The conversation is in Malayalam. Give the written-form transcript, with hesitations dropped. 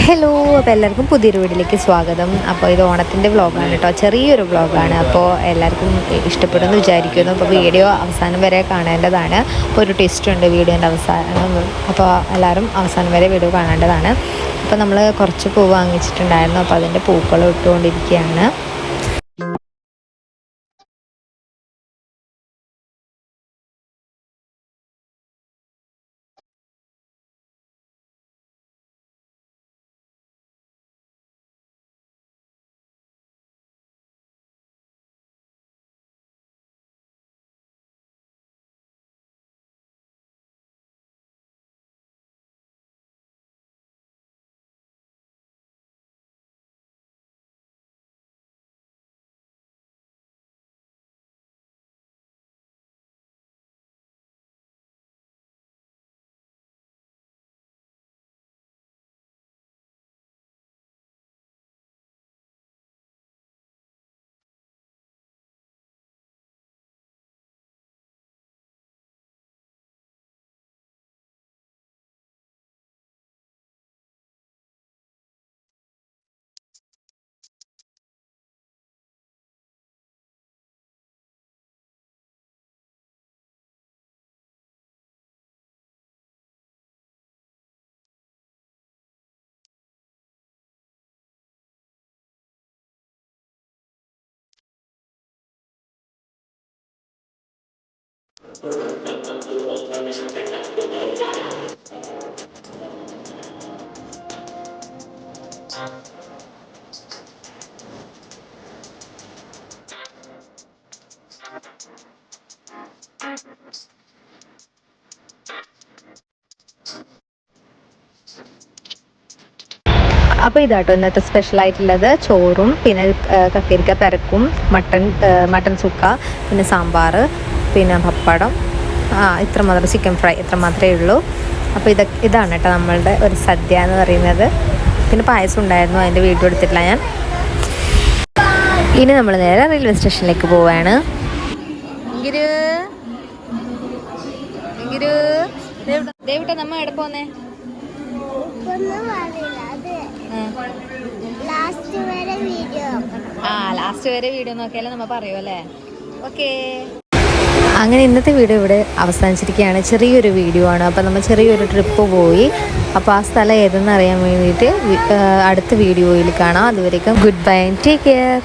ഹലോ, അപ്പോൾ എല്ലാവർക്കും പുതിയൊരു വീഡിയോയിലേക്ക് സ്വാഗതം. അപ്പോൾ ഇത് ഓണത്തിൻ്റെ വ്ളോഗാണ് കേട്ടോ, ചെറിയൊരു വ്ളോഗാണ്. അപ്പോൾ എല്ലാവർക്കും ഇഷ്ടപ്പെടുമെന്ന് വിചാരിക്കുന്നു. അപ്പോൾ വീഡിയോ അവസാനം വരെ കാണേണ്ടതാണ്. അപ്പോൾ ഒരു ട്വിസ്റ്റ് ഉണ്ട് വീഡിയോൻ്റെ അവസാനം. അപ്പോൾ എല്ലാവരും അവസാനം വരെ വീഡിയോ കാണേണ്ടതാണ്. അപ്പോൾ നമ്മൾ കുറച്ച് പൂ വാങ്ങിച്ചിട്ടുണ്ടായിരുന്നു. അപ്പോൾ അതിൻ്റെ പൂക്കൾ ഇട്ടുകൊണ്ടിരിക്കുകയാണ്. അപ്പോൾ ഇതാട്ടോ ഇന്നത്തെ സ്പെഷ്യലായിട്ടുള്ളത്. ചോറും പിന്നെ കക്കരിക്ക പെരക്കും, മട്ടൻ സുക്ക, പിന്നെ സാമ്പാർ, പിന്നെ പപ്പടം, ഇത്ര മാത്രം, ചിക്കൻ ഫ്രൈ, ഇത്ര മാത്രമേ ഉള്ളൂ. അപ്പോൾ ഇതാണ് കേട്ടോ നമ്മളുടെ ഒരു സദ്യ എന്ന് പറയുന്നത്. പിന്നെ പായസം ഉണ്ടായിരുന്നു, അതിൻ്റെ വീഡിയോ എടുത്തിട്ടില്ല ഞാൻ. ഇനി നമ്മൾ നേരെ റെയിൽവേ സ്റ്റേഷനിലേക്ക് പോവുകയാണ്. ദേവിട്ട നമ്മ എവിടെ പോന്നേ? ലാസ്റ്റ് വരെ വീഡിയോ നോക്കിയാലേ നമ്മ പറയൂ അല്ലേ? ഓക്കേ. അങ്ങനെ ഇന്നത്തെ വീഡിയോ ഇവിടെ അവസാനിച്ചിരിക്കുകയാണ്. ചെറിയൊരു വീഡിയോ ആണ്. അപ്പോൾ നമ്മൾ ചെറിയൊരു ട്രിപ്പ് പോയി. അപ്പോൾ ആ സ്ഥലം ഏതെന്ന് അറിയാൻ വേണ്ടിയിട്ട് അടുത്ത വീഡിയോയിൽ കാണാം. അതുവരേക്കും ഗുഡ് ബൈ, ടേക്ക് കെയർ.